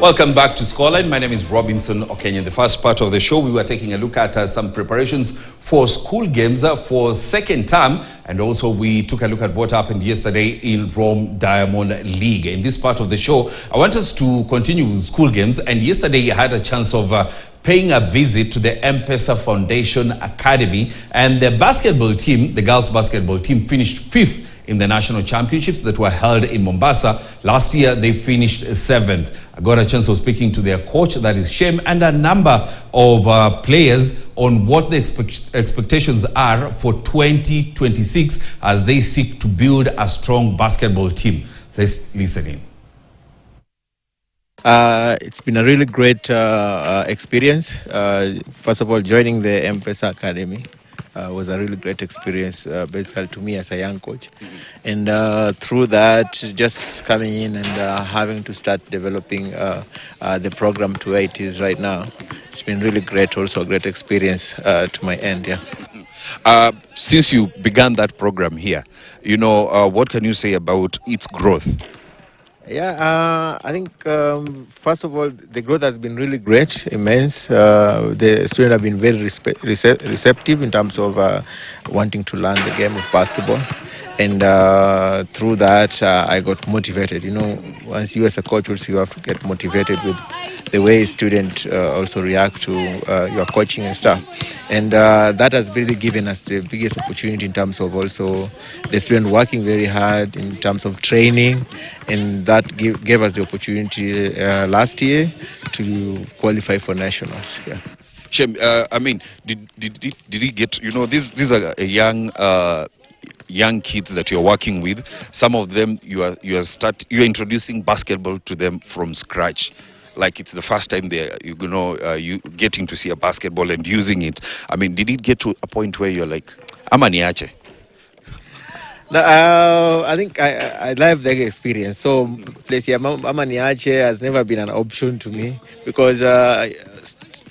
Welcome back to Scoreline. My name is Robinson Okenya. In the first part of the show, we were taking a look at some preparations for school games for second term, and also we took a look at what happened yesterday in Rome Diamond League. In this part of the show, I want us to continue with school games, and yesterday I had a chance of paying a visit to the Mpesa Foundation Academy, and the basketball team, the girls basketball team, finished 5th in the national championships that were held in Mombasa. Last year, they finished 7th. I got a chance of speaking to their coach, that is Shem, and a number of players on what the expectations are for 2026 as they seek to build a strong basketball team. Let's listen in. It's been a really great experience. First of all, joining the Mpesa Academy was a really great experience, basically to me as a young coach. And through that, just coming in and having to start developing the program to where it is right now, it's been really great, also a great experience to my end, yeah. Since you began that program here, what can you say about its growth? Yeah, I think first of all, the growth has been really great, immense. The students have been very receptive in terms of wanting to learn the game of basketball. And through that, I got motivated. Once you as a coach, also you have to get motivated with the way students also react to your coaching and stuff. And that has really given us the biggest opportunity in terms of also the student working very hard in terms of training. And that gave us the opportunity last year to qualify for nationals. Yeah. Shem, did he get, these are young kids that you're working with. Some of them you're introducing basketball to them from scratch. Like it's the first time you getting to see a basketball and using it. Did it get to a point where you're like, ama niache? No, I think I love the experience. So, ama niache has never been an option to me because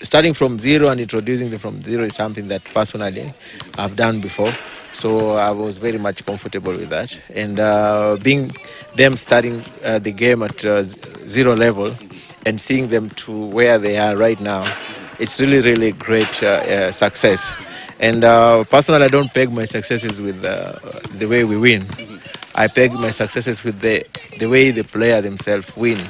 starting from zero and introducing them from zero is something that personally I've done before. So I was very much comfortable with that. And being them starting the game at zero level and seeing them to where they are right now, it's really, really great success. And personally, I don't peg my successes with the way we win. I peg my successes with the way the player themselves win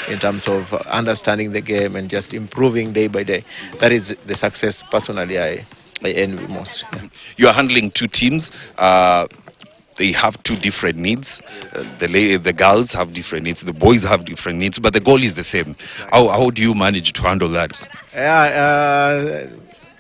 in terms of understanding the game and just improving day by day. That is the success personally I envy most. Yeah. You are handling two teams. They have two different needs. The girls have different needs. The boys have different needs, but the goal is the same. How do you manage to handle that? Yeah,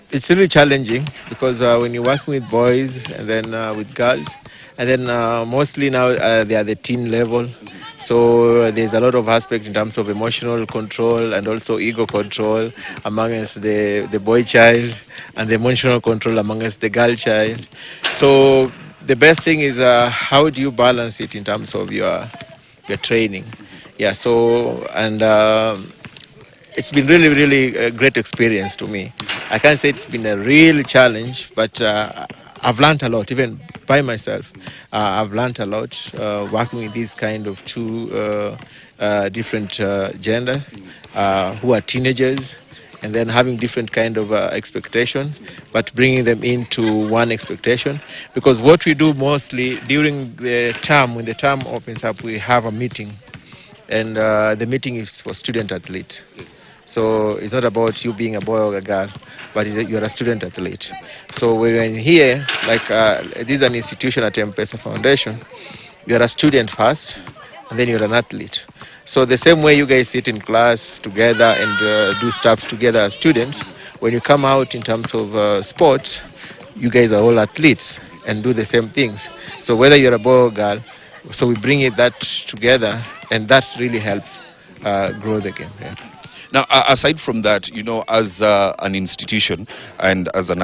it's really challenging because when you're working with boys and then with girls, and then mostly now they are the teen level. So there's a lot of aspect in terms of emotional control and also ego control amongst the boy child and the emotional control amongst the girl child. So the best thing is how do you balance it in terms of your training? Yeah, so and it's been really, really a great experience to me. I can't say it's been a real challenge, but I've learned a lot, even by myself. I've learned a lot working with these kind of two different gender who are teenagers, and then having different kind of expectation, but bringing them into one expectation. Because what we do mostly during the term, when the term opens up, we have a meeting, and the meeting is for student athlete. Yes. So it's not about you being a boy or a girl, but you're a student athlete. So we're in here, like this is an institution at Mpesa Foundation. You're a student first, and then you're an athlete. So the same way you guys sit in class together and do stuff together as students, when you come out in terms of sports, you guys are all athletes and do the same things. So whether you're a boy or girl, so we bring that together, and that really helps grow the game. Yeah. Now, aside from that, as an institution and as an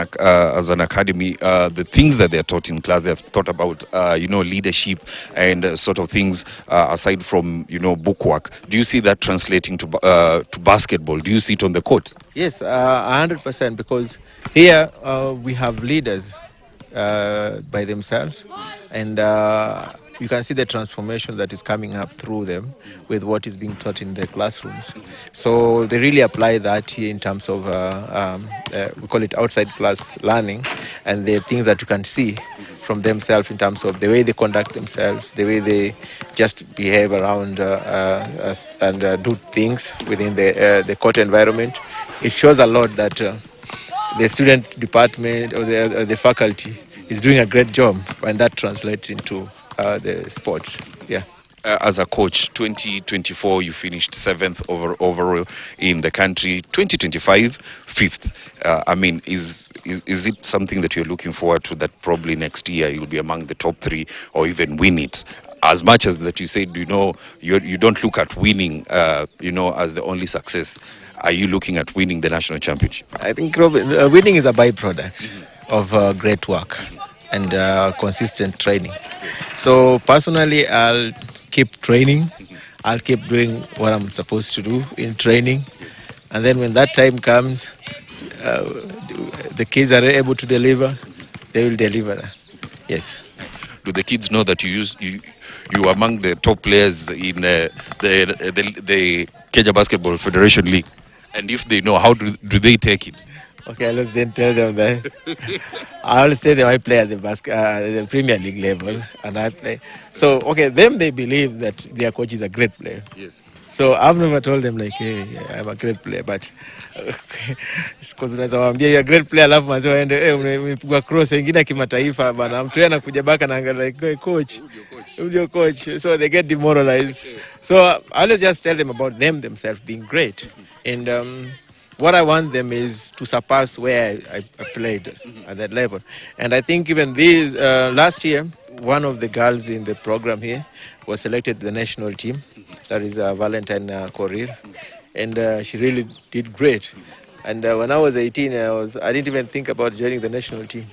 academy, the things that they're taught in class, they've taught about, leadership and sort of things aside from, bookwork. Do you see that translating to basketball? Do you see it on the court? Yes, 100%, because here we have leaders by themselves, and you can see the transformation that is coming up through them with what is being taught in the classrooms. So they really apply that here in terms of, we call it outside class learning, and the things that you can see from themselves in terms of the way they conduct themselves, the way they just behave around and do things within the court environment. It shows a lot that the student department or the faculty is doing a great job, and that translates into the sports. Yeah. As a coach, 2024 you finished 7th overall in the country. 2025, 5th. I mean, is it something that you're looking forward to, that probably next year you'll be among the top 3 or even win it? As much as that you said, you don't look at winning, as the only success. Are you looking at winning the national championship? I think, Robin, winning is a byproduct of great work and consistent training. So personally, I'll keep training. I'll keep doing what I'm supposed to do in training. And then when that time comes, the kids are able to deliver, they will deliver that. Yes. Do the kids know that you are among the top players in the Kenya Basketball Federation League? And if they know, how do they take it? Okay, let's then tell them that I always say that I play at the Premier League level, and I play. So, okay, them, they believe that their coach is a great player. Yes. So I've never told them like, hey, I'm a great player, but because unaweza waambia you're a great player, alafu mazee waende umepigwa cross ingine kimataifa bana, mtu yeye anakuja baka na like, hey, coach, who's your coach? So they get demoralized. So I always just tell them about them themselves being great, and what I want them is to surpass where I played at that level. And I think even this last year, one of the girls in the program here was selected to the national team. That is Valentine Korir, and she really did great. And when I was 18, I didn't even think about joining the national team.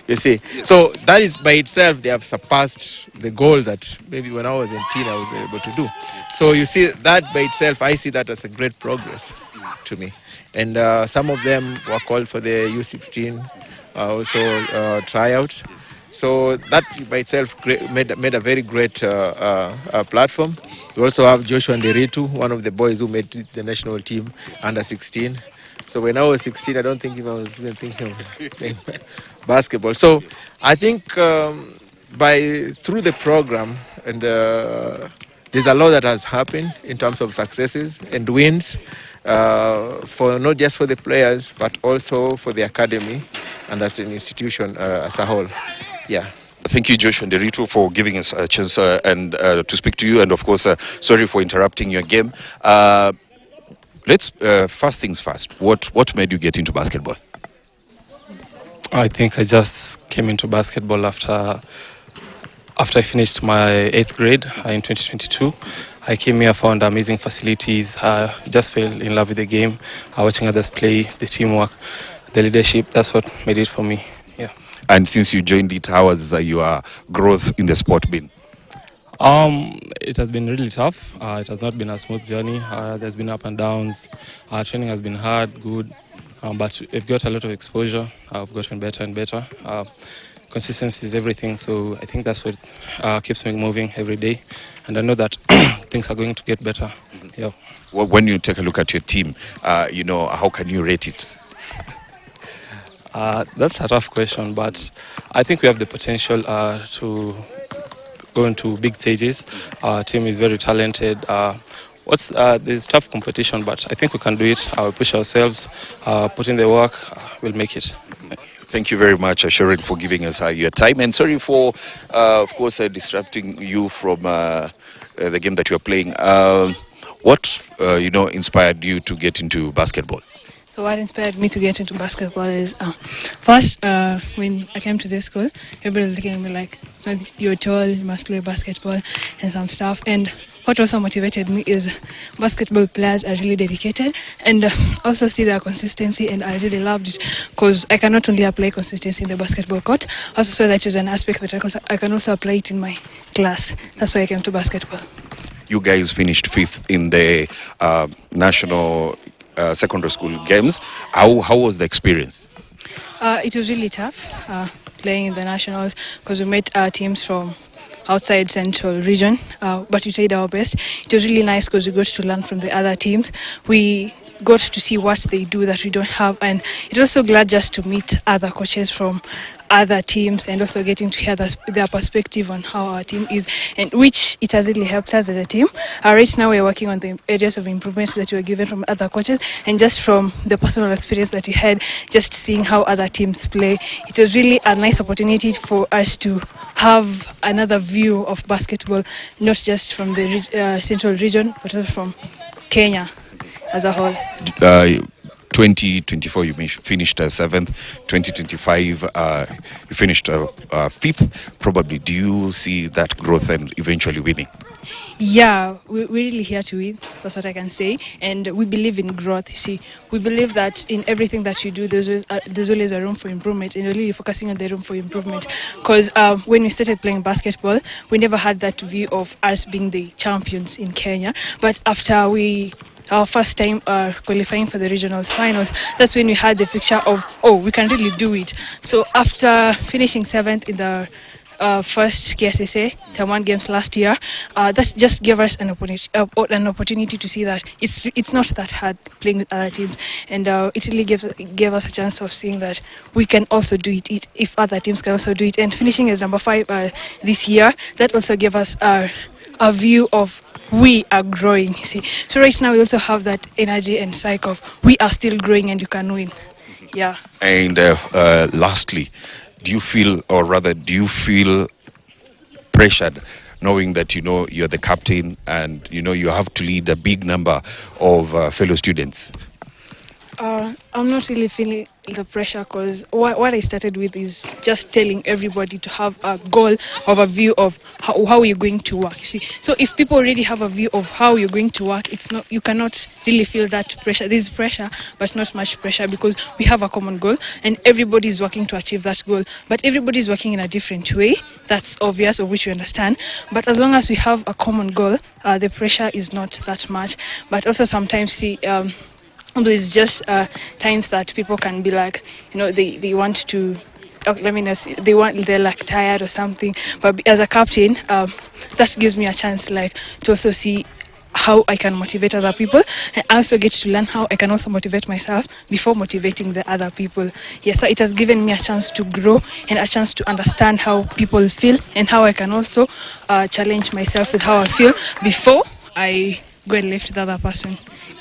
You see, so that is by itself, they have surpassed the goal that maybe when I was 18 I was able to do. So you see, that by itself, I see that as a great progress to me. And some of them were called for the U16 also tryout. So that by itself made a very great platform. We also have Joshua Nderitu, one of the boys who made the national team under 16. So when I was 16, I don't think I was even thinking of playing basketball. So I think through the program, and there's a lot that has happened in terms of successes and wins, for not just for the players, but also for the academy and as an institution as a whole. Yeah. Thank you, Joshua Nderitu, for giving us a chance and to speak to you. And of course, sorry for interrupting your game. Let's first things first. What made you get into basketball? I think I just came into basketball after I finished my 8th grade in 2022. I came here, found amazing facilities. Just fell in love with the game, watching others play, the teamwork, the leadership. That's what made it for me. Yeah. And since you joined it, how has your growth in the sport been? It has been really tough. It has not been a smooth journey. There's been up and downs. Training has been hard, good, but we've got a lot of exposure. I've gotten better and better. Consistency is everything, so I think that's what keeps me moving every day. And I know that things are going to get better. Yeah. Well, when you take a look at your team, how can you rate it? That's a tough question, but I think we have the potential to go into big stages. Our team is very talented. There's tough competition, but I think we can do it. We push ourselves, put in the work, we'll make it. Thank you very much, Sharon, for giving us your time. And sorry for, of course, disrupting you from the game that you're playing. What, inspired you to get into basketball? So what inspired me to get into basketball is, first, when I came to this school, everybody was looking at me like, you're tall, you must play basketball and some stuff. And what also motivated me is basketball players are really dedicated, and also see their consistency, and I really loved it because I can not only apply consistency in the basketball court, also saw that is an aspect that I can also apply it in my class. That's why I came to basketball. You guys finished 5th in the national secondary school games. How was the experience? It was really tough playing in the nationals because we met teams from outside Central region, but we tried our best. It was really nice because we got to learn from the other teams. We got to see what they do that we don't have, and it was so glad just to meet other coaches from other teams and also getting to hear their perspective on how our team is, and which it has really helped us as a team. Right now we're working on the areas of improvements that we were given from other coaches, and just from the personal experience that we had, just seeing how other teams play, it was really a nice opportunity for us to have another view of basketball, not just from the central region, but also from Kenya as a whole. 2024 you finished 7th, 2025 you finished 5th. Probably, do you see that growth and eventually winning? Yeah, we're really here to win. That's what I can say. And we believe in growth. You see, we believe that in everything that you do, there's always a room for improvement, and we're really focusing on the room for improvement. Because when we started playing basketball, we never had that view of us being the champions in Kenya. But after our first time qualifying for the regionals finals, that's when we had the picture of, oh, we can really do it. So after finishing 7th in the first KSSA Term 1 games last year, that just gave us an opportunity to see that it's not that hard playing with other teams, and it really gave us a chance of seeing that we can also do it if other teams can also do it. And finishing as number 5 this year, that also gave us a view of we are growing, you see. So right now we also have that energy and psyche of we are still growing and you can win. Yeah. And lastly, do you feel pressured knowing that you're the captain and you have to lead a big number of fellow students? I'm not really feeling the pressure, because what I started with is just telling everybody to have a goal of a view of how you're going to work, you see. So if people already have a view of how you're going to work, you cannot really feel that pressure. There's pressure, but not much pressure, because we have a common goal and everybody is working to achieve that goal. But everybody is working in a different way. That's obvious, of which we understand. But as long as we have a common goal, the pressure is not that much. But also sometimes, see, there's just times that people can be like, they want to, they're like tired or something. But as a captain, that gives me a chance to also see how I can motivate other people, and I also get to learn how I can also motivate myself before motivating the other people. Yes, so it has given me a chance to grow and a chance to understand how people feel and how I can also challenge myself with how I feel before I go and lift the other person.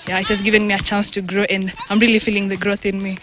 Yeah, it has given me a chance to grow, and I'm really feeling the growth in me.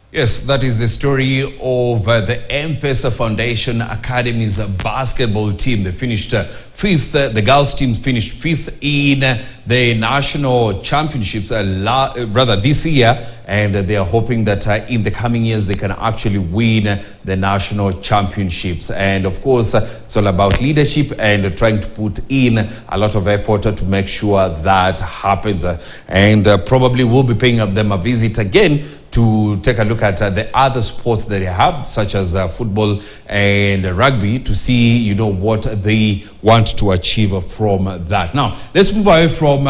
Yes, that is the story of the Mpesa Foundation Academy's basketball team. They finished 5th. The girls team finished 5th in the national championships this year, and they are hoping that in the coming years they can actually win the national championships. And of course, it's all about leadership and trying to put in a lot of effort to make sure that happens. And probably we'll be paying them a visit again to take a look at the other sports that they have, such as football and rugby, to see what they want to achieve from that. Now, let's move away from